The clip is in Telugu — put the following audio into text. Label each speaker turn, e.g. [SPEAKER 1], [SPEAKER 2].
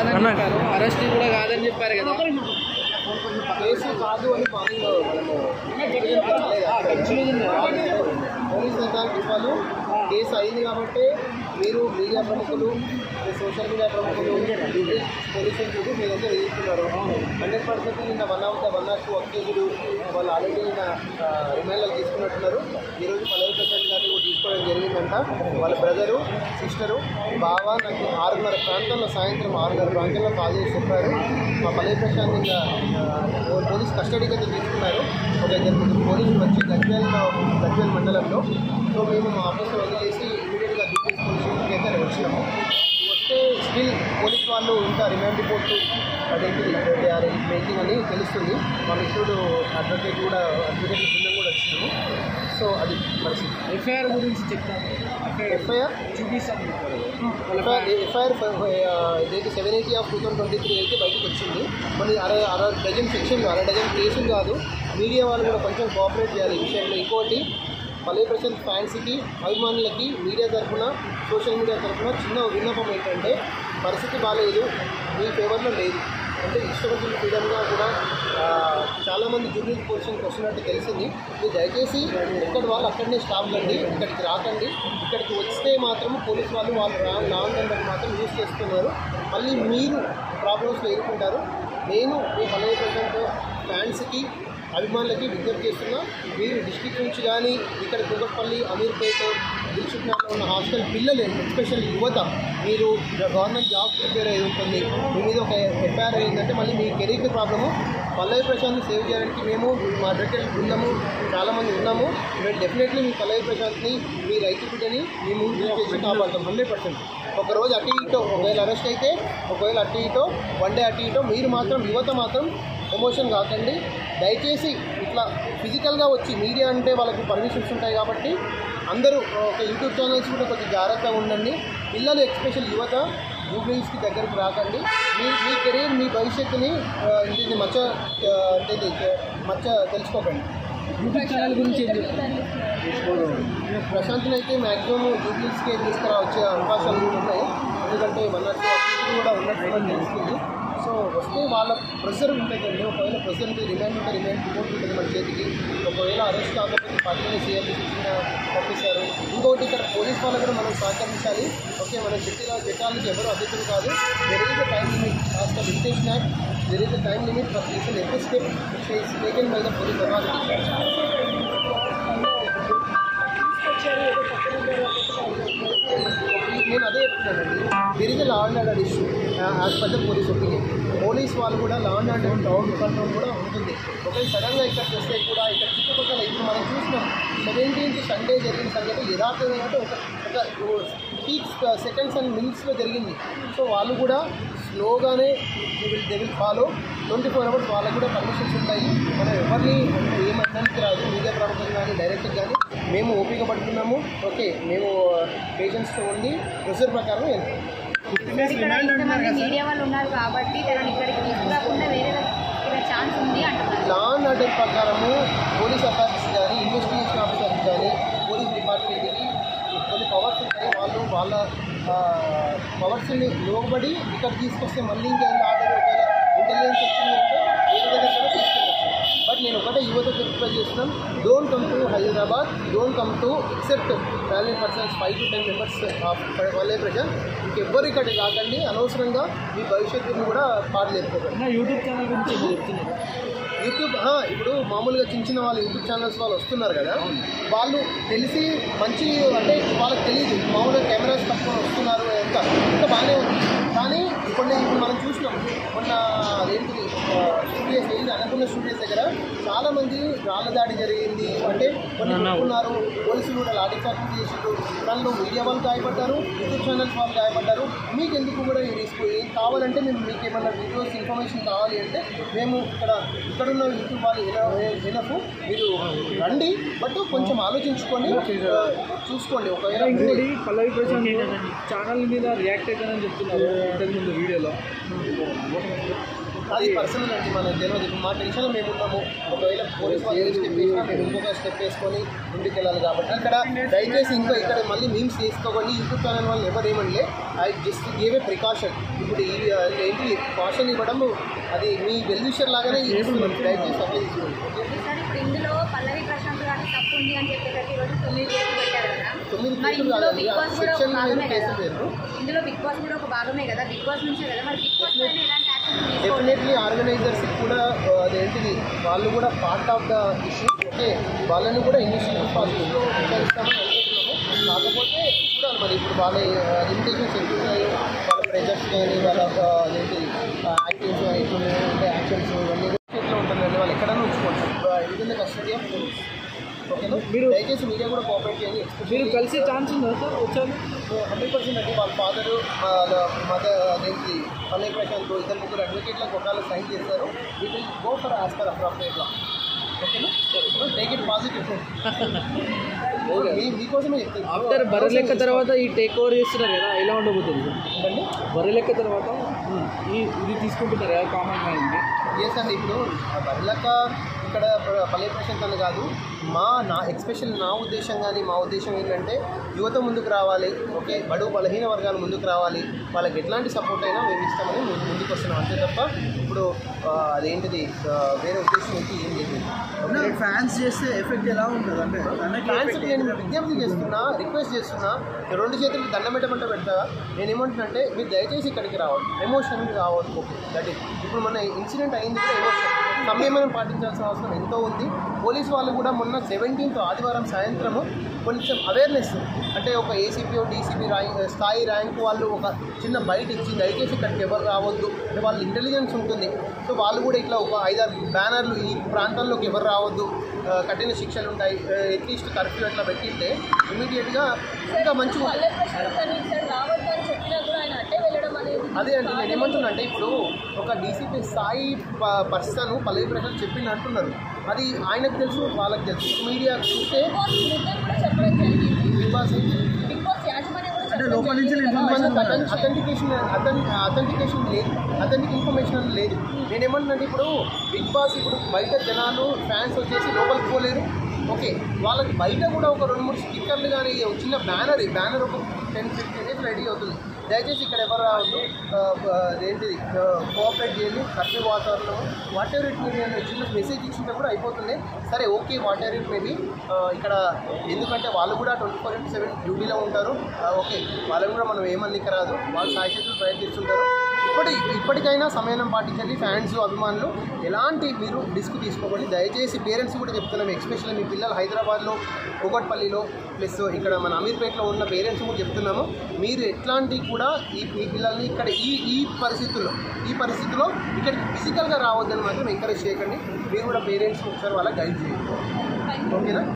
[SPEAKER 1] కాదని చెప్పారు, అరెస్ట్ కూడా కాదని చెప్పారు కదా.
[SPEAKER 2] కేసు కాదు అని పోలీస్ అధికారులు వాళ్ళు కేసు అయింది కాబట్టి మీరు మీడియా ప్రముఖులు, సోషల్ మీడియా ప్రముఖులు, పోలీసులు చూసి మీరంతా ఎదుర్కొన్నారు. 100% నిన్న 102 అక్యూజులు వాళ్ళు ఆల్రెడీ నిన్న రిమాండ్లో తీసుకున్నట్టున్నారు. ఈరోజు పల్లవి ప్రశాంత్ గారిని కూడా తీసుకోవడం జరిగిందంట. వాళ్ళ బ్రదరు, సిస్టరు, బావ నాకు 6:30 ప్రాంతంలో, సాయంత్రం 6:30 ప్రాంతంలో కాల్ చేసి చెప్పారు. మా పల్లవి ప్రశాంత్ ఇంకా పోలీస్ కస్టడీకి అయితే తీసుకున్నారు. ఒక 2 పోలీసులు వచ్చి గజ్వేల్ మండలంలో. సో మేము మా ఆఫీస్లో వదిలేసి ఇమీడియట్గా దిగ్గజ్ పోలీస్ స్టేషన్కి అయితే వచ్చినాము. వస్తే స్టిల్ పోలీస్ వాళ్ళు ఇంకా రిమాండ్ రిపోర్టు అదేంటిది మేకింగ్ అని తెలుస్తుంది. మా మిత్రుడు అడ్వకేట్ బృందం కూడా వచ్చినాము. సో అది పరిస్థితి.
[SPEAKER 1] ఎఫ్ఐఆర్ గురించి చెప్తాను.
[SPEAKER 2] ఎఫ్ఐఆర్
[SPEAKER 1] చూపిస్తాను.
[SPEAKER 2] ఎఫ్ఐఆర్ 780/2023 అయితే బయటకు వచ్చింది. మళ్ళీ 60 డజన్ సెక్షన్లు, 60 డజన్ కేసులు కాదు. మీడియా వాళ్ళు కూడా కొంచెం కోఆపరేట్ చేయాలి ఈ విషయంలో. ఇంకోటి పల్లవి ప్రశాంత్ ఫ్యాన్స్కి, అభిమానులకి మీడియా తరఫున, సోషల్ మీడియా తరఫున చిన్న విన్నపం ఏంటంటే పరిస్థితి బాగాలేదు, మీ ఫేవర్లో లేదు. అంటే ఇష్టపడిన ఫ్రీడమ్గా కూడా చాలామంది జూబ్లీ పోలీసులకు వస్తున్నట్టు తెలిసింది. మీరు దయచేసి ఎక్కడి వాళ్ళు అక్కడనే స్టాప్ కండి, ఇక్కడికి రాకండి. ఇక్కడికి వస్తే మాత్రం పోలీసు వాళ్ళు నాన్ నెంబర్కి మాత్రం యూజ్ చేస్తున్నారు. మళ్ళీ మీరు ప్రాబ్లమ్స్లో ఎదుర్కొంటారు. నేను మీ పల్లవి ప్రశాంత్ ఫ్యాన్స్కి, అభిమానులకి విజ్ఞప్తి చేస్తున్నా, మీరు డిస్ట్రిక్ట్ నుంచి కానీ ఇక్కడ కూకట్పల్లి, అమీర్పేట, దిల్సుఖ్నగర్లో ఉన్న హాస్టల్ పిల్లలు, ఎస్పెషల్ యువత, మీరు గవర్నమెంట్ జాబ్ ప్రిపేర్ అయ్యి ఉంటుంది, మీ మీద ఒక ఎఫ్ఐఆర్ అయిందంటే మళ్ళీ మీ కెరీర్ ప్రాబ్లము. పల్లవి ప్రశాంత్ని సేవ్ చేయడానికి మేము మా అడ్వకేట్ బృందము చాలామంది ఉన్నాము. మేము డెఫినెట్లీ మీ పల్లవి ప్రశాంత్ని, మీ రైతు బిడ్డని మేము చేసి కాపాడుతాం 100%. ఒకరోజు అటు ఇటో ఒకవేళ అరెస్ట్ అయితే, ఒకవేళ అటు ఇటో 1 డే అటు ఇటో, మీరు మాత్రం యువత మాత్రం ఎమోషన్ కాకండి. దయచేసి ఇట్లా ఫిజికల్గా వచ్చి, మీడియా అంటే వాళ్ళకి పర్మిషన్స్ ఉంటాయి కాబట్టి అందరూ ఒక యూట్యూబ్ ఛానల్స్ కూడా కొంచెం జాగ్రత్తగా ఉండండి. పిల్లలు ఎస్పెషల్ యువత జూబ్లీస్కి దగ్గరికి రాకండి. మీ కెరీర్, మీ భవిష్యత్తుని ఇది మచ్చ తెలుసుకోకండి.
[SPEAKER 1] యూట్యూబ్ ఛానల్ గురించి ఏం చెప్తాను?
[SPEAKER 2] ప్రశాంత్ని అయితే మ్యాక్సిమం జూబ్లీస్కి తీసుకురావచ్చే అవకాశాలు కూడా ఉన్నాయి. ఎందుకంటే 102 కూడా ఉన్నట్టు తెలుస్తుంది. సో వస్తే వాళ్ళ ప్రెషర్ ఉంటుందండి. ఒకవేళ ప్రెషర్ ఉంటుంది, రిమాండ్ ఉంటే రిమాండ్ రిపోర్ట్ ఉంటుంది మన చేతికి. ఒకవేళ అరెస్ట్ కాకపోతే పార్టీని సిఆర్పీసీ పంపిస్తారు. ఇంకొకటి ఇక్కడ పోలీస్ వాళ్ళు కూడా మనం సహకరించాలి. ఓకే, మనం చట్టాలకు ఎవరు అధ్యక్షులు కాదు. There is a time limit as per dictation act. There is a time limit for people every step which is taken by the police authority. నేను అదే చెప్తున్నానండి. There is a law and order issue as per the police opinion. Police వాళ్ళు కూడా లా అండ్ ఆర్డర్ కంట్రోల్ కూడా ఉంటుంది. ఒకవేళ సడన్గా ఇక్కడికి వస్తే కూడా ఇక్కడ చుట్టుపక్కల ఇప్పుడు మనం చూసినాం 17th సండే జరిగిన సంగతి యథార్థంగా అంటే ఒక పీక్స్ సెకండ్స్ అండ్ మినిట్స్లో జరిగింది. సో వాళ్ళు కూడా స్లోగానే దే విల్ ఫాలో. 24 hours వాళ్ళకు కూడా పర్మిషన్స్ ఉంటాయి. మనం ఎవరిని ఏమనడానికి రాదు. మీడియా ప్రముఖులు కానీ డైరెక్ట్గా కానీ మేము ఓపిక పడుతున్నాము. ఓకే, మేము పేషెన్స్తో ఉండి ప్రొసీజర్ ప్రకారం వెళ్తాం.
[SPEAKER 3] మీడియా వాళ్ళు ఉన్నారు కాబట్టి ఇక్కడికి తీసుకురాకుండా వేరే ఛాన్స్ ఉంది అంటున్నారు.
[SPEAKER 2] లా అండ్ ఆర్డర్ ప్రకారము పోలీస్ అథారిటీస్ కానీ, ఇన్వెస్టిగేషన్ ఆఫీసర్స్ కానీ, పోలీస్ డిపార్ట్మెంట్కి కొన్ని పవర్స్ ఉంటాయి. వాళ్ళు వాళ్ళ పవర్స్ని లోబడి ఇక్కడ తీసుకొస్తే మళ్ళీ ఇంకేమైనా ఆర్డర్ ఒకవేళ ఇంటెలిజెన్స్ వచ్చింది అంటే వేరే దగ్గర కూడా తీసుకెళ్ళచ్చు. బట్ నేను ఒకటే యువతకు రిక్వెస్ట్ చేస్తున్నాను, don't come to Hyderabad, don't come to except travelling persons 5 to 10 members of Pallavi Prashanth. ఇంకెవ్వరు ఇక్కడికి రాకండి. అనవసరంగా మీ భవిష్యత్తుని కూడా పాడలేకపోకండి.
[SPEAKER 1] యూట్యూబ్ ఛానల్ గురించి చెప్తున్నారు.
[SPEAKER 2] యూట్యూబ్ ఇప్పుడు మామూలుగా చిన్న వాళ్ళు యూట్యూబ్ ఛానల్స్ వాళ్ళు వస్తున్నారు కదా, వాళ్ళు తెలిసి మంచి అంటే వాళ్ళకి తెలియదు. మామూలుగా కెమెరాస్ పట్టుకొని వస్తున్నారు, ఇంకా బాగానే ఉంది. కానీ ఇప్పుడు మనం చూసినాం మొన్న అదేంటిది స్టూడియోస్ అయింది, అనుకున్న స్టూడియోస్ దగ్గర చాలామంది రాళ్ళ దాడి జరిగింది. అంటే కొన్ని అనుకున్నారు, పోలీసులు కూడా లాఠీ చార్జ్ చేసారు. దానిలో మీడియా వాళ్ళు గాయపడ్డారు, యూట్యూబ్ ఛానల్స్ వాళ్ళు గాయపడ్డారు. మీకు ఎందుకు కూడా ఏం కావాలంటే మేము మీకు ఏమన్నా వీడియోస్ ఇన్ఫర్మేషన్ కావాలి అంటే మేము ఇక్కడున్న యూట్యూబ్ వాళ్ళు ఎనఫ్, మీరు రండి. బట్ కొంచెం ఆలోచించుకోండి, చూసుకోండి. ఒకవేళ
[SPEAKER 1] ఇంకోటి పల్లవి ప్రశాంత్ ఛానల్ మీద రియాక్ట్ అవుతానని చెప్తున్నారు ఇంతకుముందు వీడియోలో.
[SPEAKER 2] అది పర్సనల్ అండి, మనకు తెలియదు. ఇప్పుడు మా టెన్షన్లో మేము ఉన్నాము, ఒకవేళ పోలీస్ వాళ్ళు స్టెప్ వేసినా మేము ఇంకొక స్టెప్ వేసుకొని ముందుకు వెళ్ళాలి. కాబట్టి ఇక్కడ దయచేసి ఇంకా ఇక్కడ మళ్ళీ మీమ్స్ తీసుకోకండి. యూట్యూబ్ ఛానల్ వాళ్ళు ఎవరు ఏమంటే I just give a precaution. ఇప్పుడు ఏంటి కాషన్ ఇవ్వడం అది మీ వెల్ విషర్ లాగానే ఇస్తున్నాం. దయచేసి అప్లై తీసుకోండి.
[SPEAKER 3] ఇప్పుడు ఇందులో పల్లవి ప్రశాంత్ గారికి తప్పు ఉంది అని చెప్పేసి ఈరోజు 9 కేసులు పెట్టారు కదా.
[SPEAKER 2] 9
[SPEAKER 3] మరి
[SPEAKER 2] కేసులు
[SPEAKER 3] ఇందులో
[SPEAKER 2] కాదండి,
[SPEAKER 3] బిగ్ బాస్ కూడా ఒక
[SPEAKER 2] సెక్షన్
[SPEAKER 3] భాగమే
[SPEAKER 2] కేసు
[SPEAKER 3] కదా.
[SPEAKER 2] పేరు.
[SPEAKER 3] ఇందులో బిగ్ బాస్ కూడా ఒక భాగమే కదా, బిగ్ బాస్ నుంచే కదా. మరి బిగ్ బాస్ పైన ఎలాంటి యాక్షన్ తీసుకోవాలి?
[SPEAKER 2] డెఫినెట్లీ ఆర్గనైజర్స్ కూడా అదేంటిది వాళ్ళు కూడా part of the issue. Okay, వాళ్ళని కూడా ఇనిషియేటివ్ పాజిటివ్లో విచారిస్తామని అనుకుంటున్నాము. కాకపోతే చూడాలి మరి ఇప్పుడు వాళ్ళ లిమిటేషన్స్ ఎంత ఉన్నాయో, వాళ్ళ ప్రెజర్స్ కానీ వాళ్ళ అదేంటి యాక్టివ్స్ కానీ ఎట్లున్నాయో అంటే యాక్షన్స్ ఇవన్నీ ఎట్లా ఉంటుందండి. వాళ్ళు ఎక్కడైనా ఉంచుకోవచ్చు. ఎందుకంటే కస్టడీ ఆఫ్ పోలీస్. ఓకేనా, మీరు దయచేసి మీడియా కూడా కోఆపరేట్ చేయండి.
[SPEAKER 1] మీరు కలిసే ఛాన్స్ ఉందా సార్ వచ్చాను?
[SPEAKER 2] 100% అండి. వాళ్ళ ఫాదరు వాళ్ళ మదర్ అదేంటి పల్లవి ప్రశాంత్ ఇద్దరు ముగ్గురు అడ్వకేట్లకు ఒకళ్ళు సైన్ చేస్తారు. We will go for as per appropriate law. ఓకేనా, టేక్ ఇట్ పాజిటివ్. మీకోసమే చెప్తాను.
[SPEAKER 1] ఆఫ్టర్ బర్రెలెక్క తర్వాత ఈ టేక్ ఓవర్ చేస్తున్నారు కదా, ఎలా ఉండబోతుంది
[SPEAKER 2] ఏంటండి
[SPEAKER 1] బర్రెలెక్క తర్వాత ఇది తీసుకుంటున్నారు కదా కామన్ మైండ్ని?
[SPEAKER 2] ఎస్ అండి. ఇప్పుడు బర్రెలెక్క ఇక్కడ పల్లవి ప్రశాంత్ అని కాదు, ఎక్స్పెషల్ నా ఉద్దేశం కానీ మా ఉద్దేశం ఏంటంటే యువత ముందుకు రావాలి. ఓకే, బడుగు బలహీన వర్గాలు ముందుకు రావాలి. వాళ్ళకి ఎట్లాంటి సపోర్ట్ అయినా మేము ఇస్తామని ముందుకు వస్తున్నాం. అంతే తప్ప ఇప్పుడు అదేంటిది వేరే ఉద్దేశం ఏంటి ఏం లేదు.
[SPEAKER 4] ఫ్యాన్స్ చేస్తే ఎఫెక్ట్ ఎలా ఉంటుంది అంటే
[SPEAKER 2] ఫ్యాన్స్కి నేను విజ్ఞప్తి చేస్తున్నా, రిక్వెస్ట్ చేస్తున్నా, 2 చేతులకి దండం పెట్టమంటే పెడతా. నేను ఏమంటున్నానంటే మీరు దయచేసి ఇక్కడికి రావద్దు, ఎమోషన్ రావద్దు. దట్ ఈస్ ఇప్పుడు మన ఇన్సిడెంట్ అయింది కూడా ఎమోషన్. సంయమనం పాటించాల్సిన అవసరం ఎంతో ఉంది. పోలీసు వాళ్ళు కూడా మొన్న 17th ఆదివారం సాయంత్రము కొంచెం అవేర్నెస్ అంటే ఒక ఏసీపీ డీసీపీ స్థాయి ర్యాంక్ వాళ్ళు ఒక చిన్న బయట ఇచ్చి దయచేసి ఇక్కడికి ఎవరు రావద్దు అంటే వాళ్ళ ఇంటెలిజెన్స్ ఉంటుంది. సో వాళ్ళు కూడా ఇట్లా ఒక 5-6 బ్యానర్లు ఈ ప్రాంతాల్లోకి ఎవరు రావద్దు, కఠిన శిక్షలు ఉంటాయి, అట్లీస్ట్ కర్ఫ్యూ అట్లా పెట్టింటే ఇమీడియట్గా ఇంకా మంచిగా అదే అండి. నేను ఏమంటున్నా అంటే ఇప్పుడు ఒక డీసీపీ స్థాయి పర్సన్ పల్లవి ప్రశాంత్ చెప్పింది అంటున్నారు. అది ఆయనకు తెలుసు, వాళ్ళకి తెలుసు. మీడియా చూస్తే బిగ్ బాస్
[SPEAKER 4] అంటే లోపల నుంచి
[SPEAKER 2] అథెంటికేషన్ లేదు, అథెంటిక్ ఇన్ఫర్మేషన్ లేదు. నేనేమంటున్నాను ఇప్పుడు బిగ్ బాస్ ఇప్పుడు బయట జనాలు ఫ్యాన్స్ వచ్చేసి లోపలికి పోలేరు. ఓకే, వాళ్ళకి బయట కూడా ఒక 2-3 స్టిక్కర్లు కానీ చిన్న బ్యానర్ ఒక 10-15 డేస్ రెడీ అవుతుంది. దయచేసి ఇక్కడ ఎవరు రావద్దు, ఏంటిది కోఆపరేట్ చేయండి. కర్ఫ్యూ వాతావరణం వాట్ ఎవర్ ఇట్ మేబీ అని చిన్న మెసేజ్ ఇచ్చింటే కూడా అయిపోతుంది. సరే okay, what ever it maybe ఇక్కడ ఎందుకంటే వాళ్ళు కూడా 24/7 డ్యూటీలో ఉంటారు. ఓకే, వాళ్ళని కూడా మనం ఏమన్నిక రాదు, వాళ్ళు సాయశక్తులు ప్రయత్నిస్తుంటారు. ఇప్పటికైనా సమయం పాటించండి. ఫ్యాన్స్ అభిమానులు ఎలాంటి మీరు రిస్క్ తీసుకోకండి. దయచేసి పేరెంట్స్ కూడా చెప్తున్నాము, ఎస్పెషల్లీ మీ పిల్లలు హైదరాబాద్లో కూకట్పల్లిలో ప్లస్ ఇక్కడ మన అమీర్పేటలో ఉన్న పేరెంట్స్ కూడా చెప్తున్నాము, మీరు ఎట్లాంటి కూడా ఈ పిల్లల్ని ఇక్కడ ఈ పరిస్థితుల్లో ఇక్కడికి ఫిజికల్గా రావద్దని మాత్రం ఎంకరేజ్ చేయకండి. మీరు కూడా పేరెంట్స్ ఒకసారి వాళ్ళ గైడ్ చేయండి. ఓకేనా.